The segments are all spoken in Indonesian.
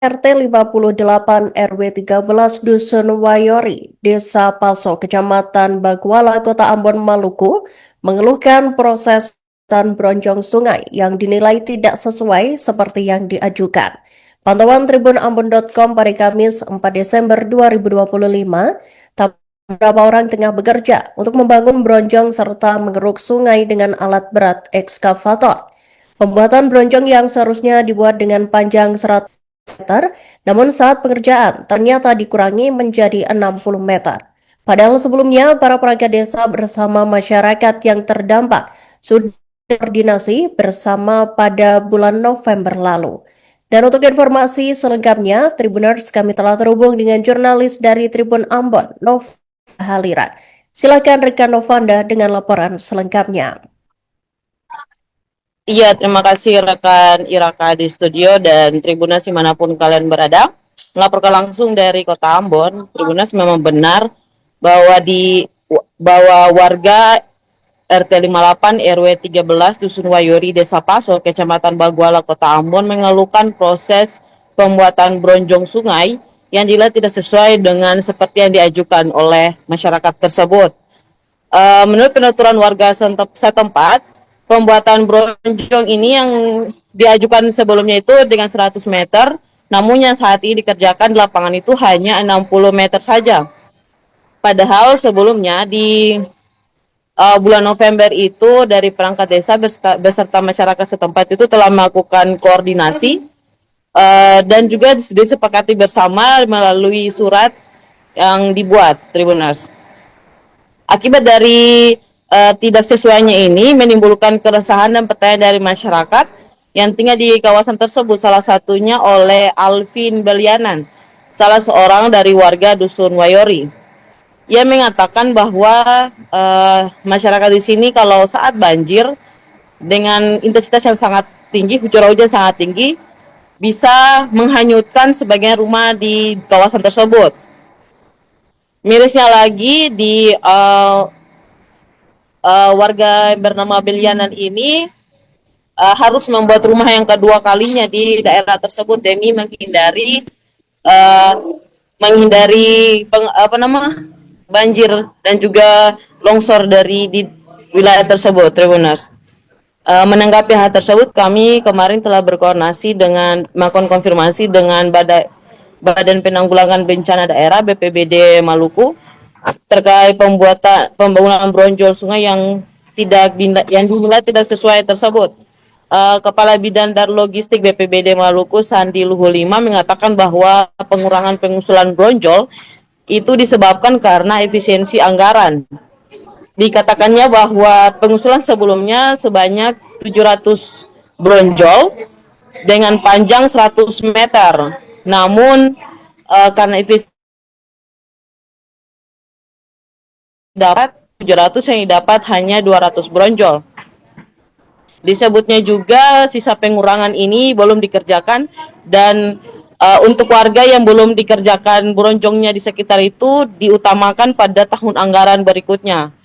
RT 58 RW 13 Dusun Wayori, Desa Paso, Kecamatan Baguala, Kota Ambon, Maluku, mengeluhkan proses pembuatan bronjong sungai yang dinilai tidak sesuai seperti yang diajukan. Pantauan tribunambon.com pada Kamis 4 Desember 2025, beberapa orang tengah bekerja untuk membangun bronjong serta mengeruk sungai dengan alat berat ekskavator. Pembuatan bronjong yang seharusnya dibuat dengan panjang 100 meter, namun saat pengerjaan ternyata dikurangi menjadi 60 meter. Padahal sebelumnya para perangkat desa bersama masyarakat yang terdampak sudah koordinasi bersama pada bulan November lalu. Dan untuk informasi selengkapnya, Tribuners, kami telah terhubung dengan jurnalis dari Tribun Ambon, Nova Haliran. Silakan rekan Novanda dengan laporan selengkapnya. Iya, terima kasih rekan Iraka di studio dan Tribunas dimanapun kalian berada. Melaporkan langsung dari Kota Ambon, Tribunas memang benar bahwa warga RT 58 RW 13 Dusun Wayori Desa Paso, Kecamatan Baguala, Kota Ambon mengeluhkan proses pembuatan bronjong sungai yang dinilai tidak sesuai dengan seperti yang diajukan oleh masyarakat tersebut. Menurut penuturan warga setempat, pembuatan bronjong ini yang diajukan sebelumnya itu dengan 100 meter, namun yang saat ini dikerjakan di lapangan itu hanya 60 meter saja. Padahal sebelumnya di bulan November itu dari perangkat desa beserta masyarakat setempat itu telah melakukan koordinasi dan juga disepakati bersama melalui surat yang dibuat Tribuners. Akibat dari tidak sesuainya ini menimbulkan keresahan dan pertanyaan dari masyarakat yang tinggal di kawasan tersebut, salah satunya oleh Alvin Belianan, salah seorang dari warga Dusun Wayori. Ia mengatakan bahwa masyarakat di sini kalau saat banjir dengan intensitas yang sangat tinggi, curah hujan sangat tinggi, bisa menghanyutkan sebagian rumah di kawasan tersebut. Mirisnya lagi di warga yang bernama Belianan ini harus membuat rumah yang kedua kalinya di daerah tersebut demi menghindari banjir dan juga longsor di wilayah tersebut, Tribuners. Menanggapi hal tersebut, kami kemarin telah berkoordinasi dengan melakukan konfirmasi dengan Badan Penanggulangan Bencana Daerah BPBD Maluku terkait pembangunan bronjol sungai yang dinilai tidak sesuai tersebut. Kepala Bidang dan Logistik BPBD Maluku Sandi Luhulima mengatakan bahwa pengurangan pengusulan bronjol itu disebabkan karena efisiensi anggaran. Dikatakannya bahwa pengusulan sebelumnya sebanyak 700 bronjol dengan panjang 100 meter. Namun karena efisiensi dapat 700 yang didapat hanya 200 bronjol. Disebutnya juga sisa pengurangan ini belum dikerjakan dan untuk warga yang belum dikerjakan bronjongnya di sekitar itu diutamakan pada tahun anggaran berikutnya.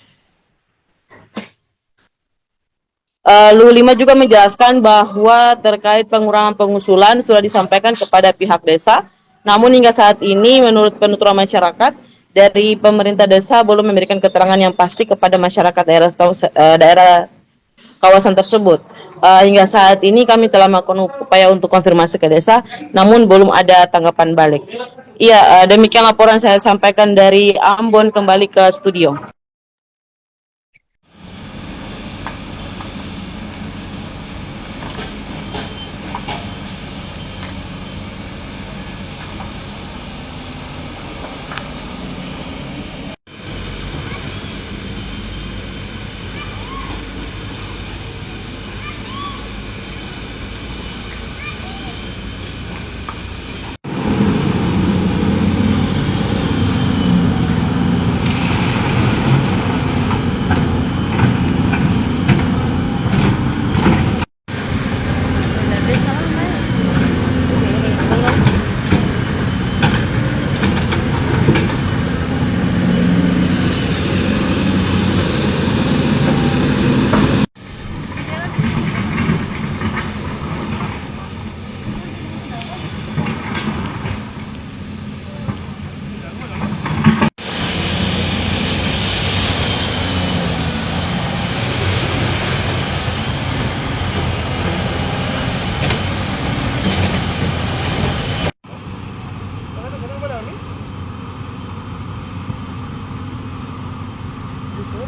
Lima juga menjelaskan bahwa terkait pengurangan pengusulan sudah disampaikan kepada pihak desa, namun hingga saat ini menurut penuturan masyarakat dari pemerintah desa belum memberikan keterangan yang pasti kepada masyarakat daerah kawasan tersebut. Hingga saat ini kami telah melakukan upaya untuk konfirmasi ke desa, namun belum ada tanggapan balik. Iya, demikian laporan saya sampaikan dari Ambon, kembali ke studio.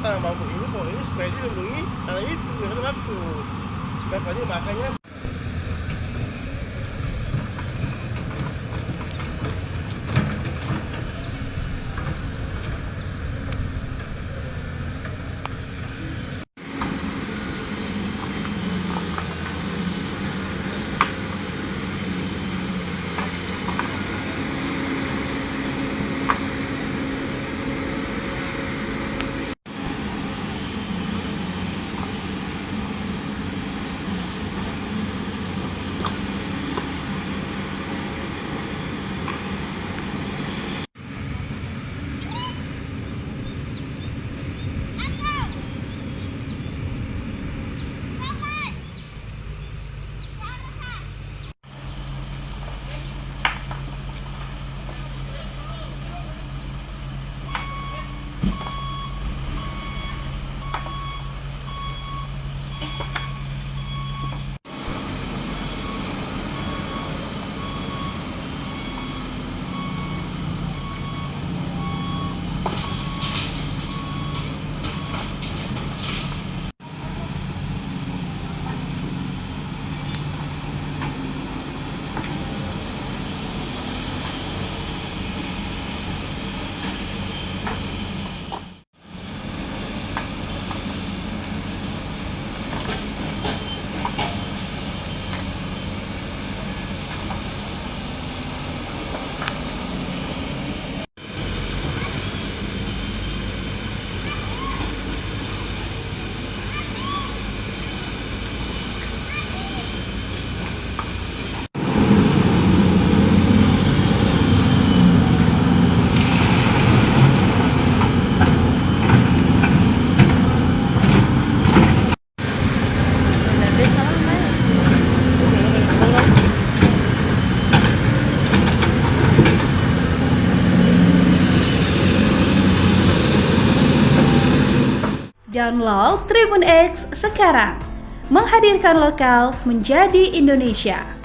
tanah bambu ini kok ini supaya dilindungi karena itu yang maksud. Makanya Download Tribun X sekarang, menghadirkan lokal menjadi Indonesia.